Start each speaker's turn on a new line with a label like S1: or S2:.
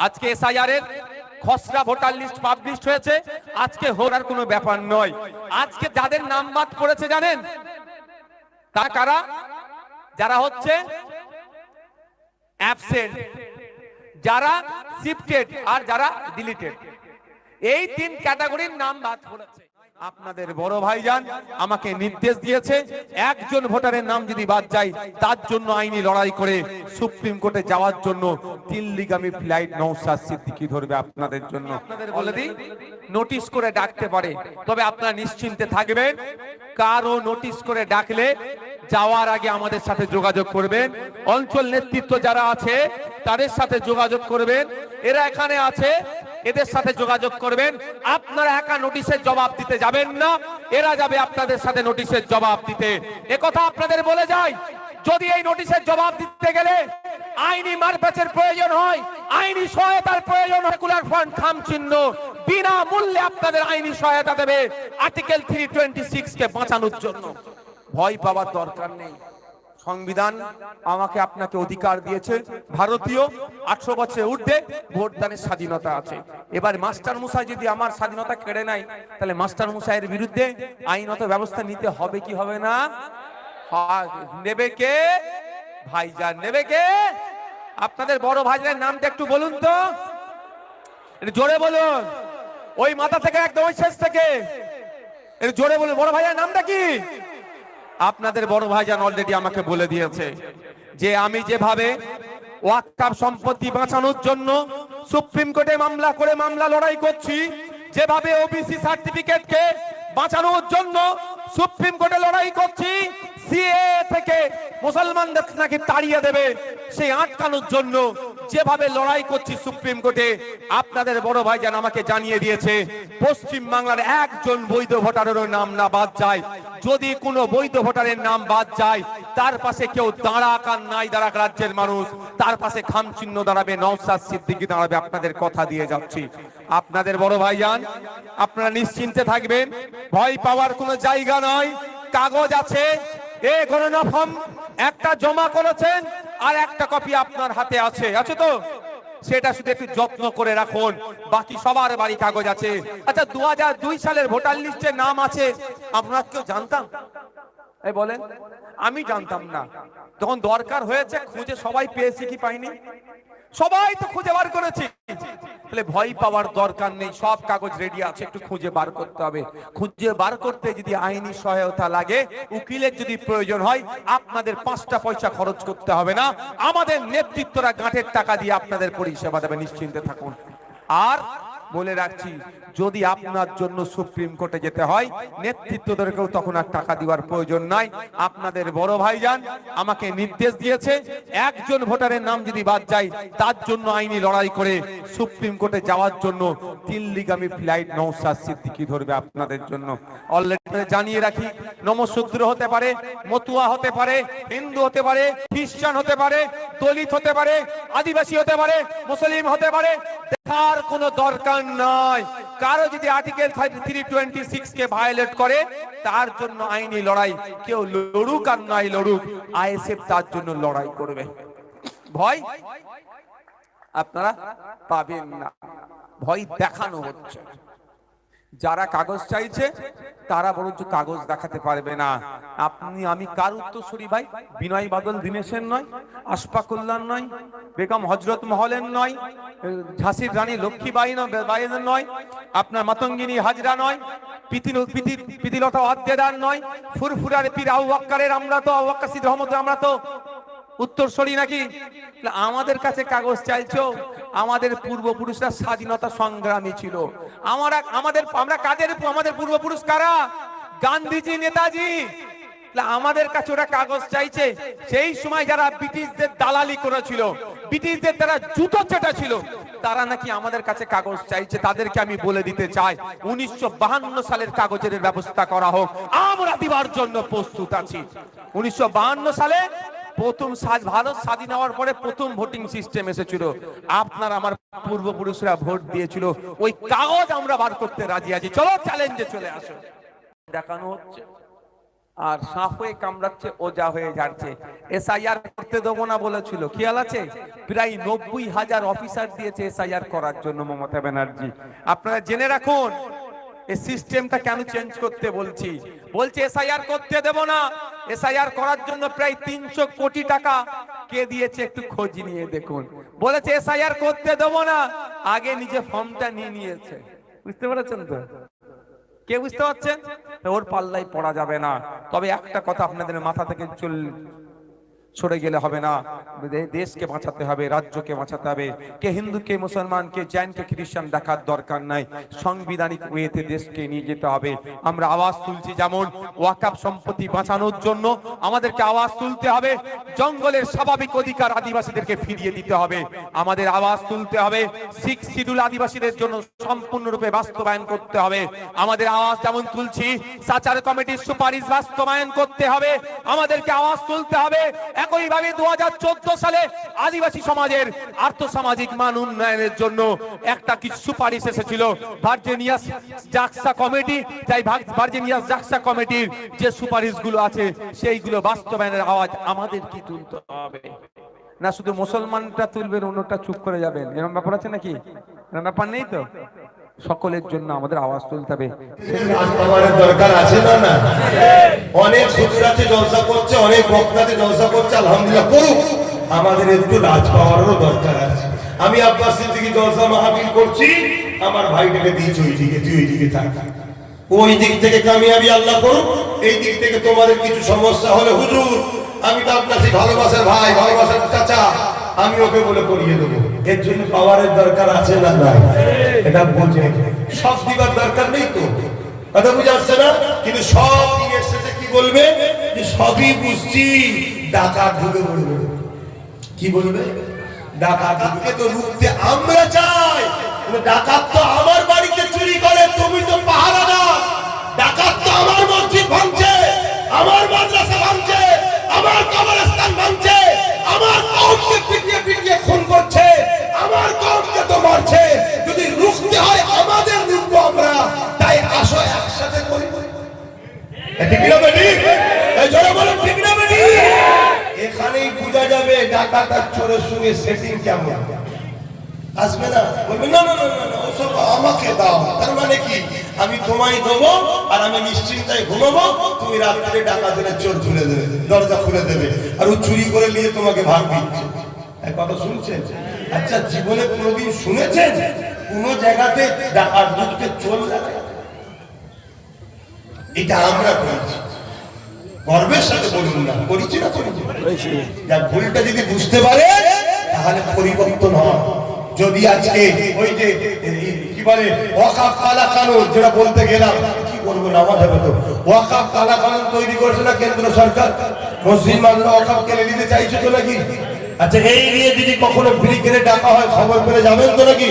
S1: আজকে এসআইআর এর খসড়া ভোটার লিস্ট পাবলিশ হয়েছে। আজকে হওয়ার কোনো ব্যাপার নয়। আজকে যাদের নাম বাদ পড়েছে জানেন তারা কারা? যারা হচ্ছে অ্যাবসেন্ট, যারা শিফটেড আর যারা ডিলিটেড, এই তিন ক্যাটাগরির নাম বাদ পড়েছে। আপনাদের বড় ভাইজান আমাকে নির্দেশ দিয়েছে একজন ভোটারের নাম যদি বাদ যায় তার জন্য আইনি লড়াই করে সুপ্রিম কোর্টে যাওয়ার জন্য দিল্লিগামী ফ্লাইট নওশাদ সিদ্দিকী ধরবে আপনাদের জন্য। আপনাদের বলে দিই, নোটিশ করে ডাকতে পারে, তবে আপনারা নিশ্চিন্তে থাকবেন। কারো নোটিশ করে ডাকলে যাওয়ার আগে আমাদের সাথে যোগাযোগ করবেন। অঞ্চল নেতৃত্ব যারা আছে তাদের সাথে যোগাযোগ করবেন। এরা এখানে আছে, এদের সাথে যোগাযোগ করবেন। আপনারা একা নোটিশের জবাব দিতে যাবেন না, এরা যাবে আপনাদের সাথে নোটিশের জবাব দিতে। একথা আপনাদের বলে যাই, যদি এই নোটিশের জবাব দিতে গেলে আইনি মারপ্যাচের প্রয়োজন হয়, আইনি সহায়তার প্রয়োজন হয়, সেকুলার ফ্রন্ট খামচিহ্ন বিনা মূল্যে আপনাদের আইনি সহায়তা দেবে আর্টিকেল 326 কে বাঁচানোর জন্য। ভয় পাওয়ার দরকার নেই। সংবিধান আমাকে আপনাকে অধিকার দিয়েছে, ভারতীয় 18 বছরের ঊর্ধ্বে ভোটদানের স্বাধীনতা আছে। এবার মাস্টার মশাই যদি আমার স্বাধীনতা কেড়ে নেয় তাহলে মাস্টার মশাইয়ের বিরুদ্ধে আইনত ব্যবস্থা নিতে হবে কি হবে না? নেবে কে? ভাইজান নেবে কে? আপনাদের বড় ভাইজানের নামটা একটু বলুন তো, একটু জোরে বলুন। ওই মাথা থেকে একদম ওই শেষ থেকে একটু জোরে বলুন, বড় ভাইজানের নামটা কি? আপনাদের বড় ভাইজান অলরেডি আমাকে বলে দিয়েছে যে আমি যেভাবে ওয়াকফ সম্পত্তি বাঁচানোর জন্য সুপ্রিম কোর্টে মামলা করে মামলা লড়াই করছি, যেভাবে ওবিসি সার্টিফিকেটকে বাঁচানোর জন্য সুপ্রিম কোর্টে লড়াই করছি, সিএ থেকে মুসলমানদের নাকি তাড়িয়ে দেবে সেই আটকানোর জন্য যেভাবে লড়াই করছি সুপ্রিম কোর্টে, আপনাদের বড় ভাইজান আমাকে জানিয়ে দিয়েছে পশ্চিম বাংলার একজন বৈধ ভোটারেরও নাম না বাদ যায়। যদি কোনো বৈধ ভোটারের নাম বাদ যায় তার পাশে কেউ দাঁড়াক আর নাই দাঁড়াক রাজ্যের মানুষ, তার পাশে খামচিহ্ন দাঁড়াবে, নওশাদ সিদ্দিকী দাঁড়াবে। আপনাদের কথা দিয়ে যাচ্ছি। আপনাদের বড় ভাইজান আপনারা নিশ্চিন্তে থাকবেন, ভয় পাওয়ার কোনো জায়গা নয়। কাগজ আছে, এ গণনা ফর্ম একটা জমা করেছেন আর একটা কপি আপনার হাতে আছে, আছে তো? সেটা শুধু একটু যত্ন করে রাখুন, বাকি সবার বাড়ি কাগজ আছে। আচ্ছা, 2002 সালের ভোটার লিস্টে নাম আছে, আপনারা কেউ জানতাম? এই বলেন, আমি জানতাম না। যখন দরকার হয়েছে খুঁজে সবাই পেয়েছি কি পাইনি? সবাই তো খুঁজে বার করেছি। তাহলে ভয় পাওয়ার দরকার নেই, সব কাগজ রেডি আছে, একটু খুঁজে বার করতে হবে। খুঁজে বার করতে যদি আইনি সহায়তা লাগে, উকিলের যদি প্রয়োজন হয়, আপনাদের 5টা পয়সা খরচ করতে হবে না। আমাদের নেতৃত্বরা গাঁটের টাকা দিয়ে আপনাদের পরিষেবা দেবে, নিশ্চিন্তে থাকুন। আর বলে রাখছি, যদি আপনার জন্য সুপ্রিম কোর্টে যেতে হয় নেতৃত্বদেরকেও তখন আর টাকা দেওয়ার প্রয়োজন নাই। আপনাদের বড় ভাইজান আমাকে নির্দেশ দিয়েছে একজন ভোটারের নাম যদি বাদ যায় তার জন্য আইনি লড়াই করে সুপ্রিম কোর্টে যাওয়ার জন্য দিল্লিগামী ফ্লাইট নওশাদ সিদ্দিকী ধরবে আপনাদের জন্য। অলরেডি জানিয়ে রাখি, নমশূদ্র হতে পারে, মতুয়া হতে পারে, হিন্দু হতে পারে, খ্রিস্টান হতে পারে, দলিত হতে পারে, আদিবাসী হতে পারে, মুসলিম হতে পারে, দেখার কোনো দরকার নয়। কারো যদি আর্টিকেল 326 কে ভায়োলেট করে তার জন্য আইনি লড়াই, কেউ লড়ুক আর নাই লড়ুক, আইএসএফ তার জন্য লড়াই করবে। ভয় আপনারা পাবেন না, ভয় দেখানো হচ্ছে। যারা কাগজ চাইছে তারা বরঞ্চ কাগজ দেখাতে পারবে না। আপনি আমি কার উত্তরসূরি ভাই? বিনয় বাদল দীনেশের নয়, আশফাক কল্যাণ নয়, বেগম হজরত মহলের নয়, ঝাঁসির রানী লক্ষ্মীবাঈর নয়, আপনার মাতঙ্গিনী হাজরা নয়, প্রীতিলতা ওয়াদ্দেদার নয়, ফুরফুরার পীর আবু বকরের আমরা তো আবু বকর সিদ্দিক রহমতুল্লাহ আমরা তো উত্তরসূরি নাকি? আমাদের কাছে কাগজ চাইছো? আমাদের পূর্বপুরুষরা স্বাধীনতা সংগ্রামী ছিল। আমরা কাদের? আমাদের পূর্বপুরুষ কারা? গান্ধীজি, নেতাজি। আমাদের কাছে ওরা কাগজ চাইছে। সেই সময় যারা ব্রিটিশদের দালালি করেছিল, ব্রিটিশদের তারা জুতো চেটা ছিল, তারা নাকি আমাদের কাছে কাগজ চাইছে। তাদেরকে আমি বলে দিতে চাই 1952 সালের কাগজের ব্যবস্থা করা হোক, আমরা দিবার জন্য প্রস্তুত আছি। 1952 সালে প্রথম ভারত স্বাধীন হওয়ার পরে প্রথম ভোটিং সিস্টেম এসেছিল। আপনার আমার পূর্বপুরুষরা ভোট দিয়েছিল, ওই কাগজ আমরা বার করতে রাজি আছি। চলো চ্যালেঞ্জে চলে আসো। দেখানো হচ্ছে আর সাপ হয়ে কামড়াচ্ছে, ওজা হয়ে যাচ্ছে। এসআইআর করতে দেবো না বলেছিল, খেয়াল আছে? প্রায় 90,000 অফিসার দিয়েছে এসআইআর করার জন্য মমতা ব্যানার্জি। আপনারা জেনে রাখুন এই সিস্টেমটা কেন চেঞ্জ করতে বলছি। বলছে এসআইআর করতে দেব না, এসআইআর করার জন্য প্রায় 300 কোটি টাকা কে দিয়েছে একটু খোঁজ নিয়ে দেখুন। বলেছে এসআইআর করতে দেব না, আগে নিজে ফর্মটা নিয়ে নিয়েছে। বুঝতে পেরেছেন তো? কে বুঝতে পারছেন? ওর পাল্লায় পড়া যাবে না। তবে একটা কথা আপনাদের মাথা থেকে সরে গেলে হবে না, দেশকে বাঁচাতে হবে, রাজ্যকে বাঁচাতে হবে। কে হিন্দু, কে মুসলমান, কে জৈন, কে খ্রিস্টান দেখার দরকার নাই। সাংবিধানিক ওয়েতে দেশকে নিয়ে যেতে হবে। আমরা আওয়াজ তুলছি, যেমন ওয়াকফ সম্পত্তি বাঁচানোর জন্য আমাদেরকে আওয়াজ তুলতে হবে। জঙ্গলের স্বাভাবিক অধিকার আদিবাসীদেরকে ফিরিয়ে দিতে হবে। আমাদের আওয়াজ তুলতে হবে। 6 শিডিউল আদিবাসীদের জন্য সম্পূর্ণরূপে বাস্তবায়ন করতে হবে। আমাদের আওয়াজ যেমন তুলছি, সাচার কমিটির সুপারিশ বাস্তবায়ন করতে হবে। আমাদেরকে আওয়াজ তুলতে হবে। একইভাবে 2014 সালে আদিবাসী সমাজের আর্থসামাজিক মান উন্নয়নের জন্য একটা কিছু সুপারিশ এসেছিল ভার্জিনিয়াস জাকসা কমিটি। তাই ভার্জিনিয়াস জাকসা কমিটির যে সুপারিশগুলো আছে সেইগুলো বাস্তবায়নের আওয়াজ আমাদের কি তুলতে হবে। না শুধু মুসলমানটা তুলবেন, অন্যটা চুপ করে যাবেন, এরকম ব্যাপার আছে নাকি? এরকম ব্যাপার নেই তো। সকলের জন্য আমাদের আওয়াজ তুলতে হবে।
S2: দরকার আছে না? না, অনেক হুজুরাতে জলসা করছে, অনেক বক্তাতে জলসা করছে, আলহামদুলিল্লাহ করুক। আমাদের একটু রাজ পাওয়ারও দরকার আছে। আমি আব্বাস সিদ্দিকী জলসা মাহফিল করছি, আমার ভাইটাকে দিয়েছি ওই দিকে, তুই ওই দিকে থাক। ওই দিক থেকে কামিয়াবি আল্লাহ করুক। এই দিক থেকে তোমাদের কিছু সমস্যা হলে হুজুর, আমি তো আপনার সেই ভালোবাসার ভাই, ভালোবাসার চাচা, আমি ওকে বলে করিয়ে দেবো। এর জন্য পাওয়ারের দরকার আছে না? নাই। এটা বলছে সব দিবার দরকার নেই তো, কথা বুঝে আসছে না? কিন্তু সব দিনের শেষে কি বলবে? যে সবই বুঝছি, ডাকাত ঢুকে বলবে। কি বলবে? ডাকাতকে তো রুখতে আমরা চাই। ডাকাত তো আমার বাড়িতে চুরি করে, তুমি তো পাহারা দাও। ডাকাত তো আমার মসজিদ ভাঙছে, আমার মাদ্রাসা ভাঙছে, আমার কবরস্থান ভাঙছে, আমার কওমকে পিটিয়ে পিটিয়ে খুন করছে, আমার কওমকে তো মারছে। যদি রুখতে হয় আমাদের রুখবো আমরা। তাই আসো একসাথে করি। ঠিক না বেটি? এই জোরে বলো ঠিক না বেটি? এখানেই বোঝা যাবে ডাকাত আর চোরের সঙ্গে সেটিং কেমন। আসবে না? বলবে না না না না, ওসব আমাকে দাও। তার মানে কি? আমি তোমায় দেবো আর আমি নিশ্চিন্তায় ঘুমাবো, তুমি রাত্রে ডাকাতের চোর খুলে দেবে, দরজা খুলে দেবে, আর ও চুরি করে নিয়ে তোমাকে ভাগ দিচ্ছে। এই কথা শুনছেন? আচ্ছা, জীবনে কোনোদিন শুনেছেন কোন জায়গাতে ডাকাত ঢুকতে চোর লাগে? এটা আমরা করেছি, গর্বের সাথে বলুন না, করেছি না? করেছি। যার ভুলটা যদি বুঝতে পারে তাহলে পরিবর্তন হয়। যদি আজকে ওই যে কি বলে ওয়াকফ কালা কানুন, যেটা বলতে গেলাম, কি বলবো, নামাজ হবে তো। ওয়াকফ কালা কানুন তৈরি করেছে না কেন্দ্র সরকার? মুসলিম মানুষরা ওয়াকফ কেড়ে নিতে চাইছে তো নাকি? আচ্ছা, এই নিয়ে যদি কখনো ব্রিগেডে ডাকা হয় খবর পেলে যাবেন তো নাকি?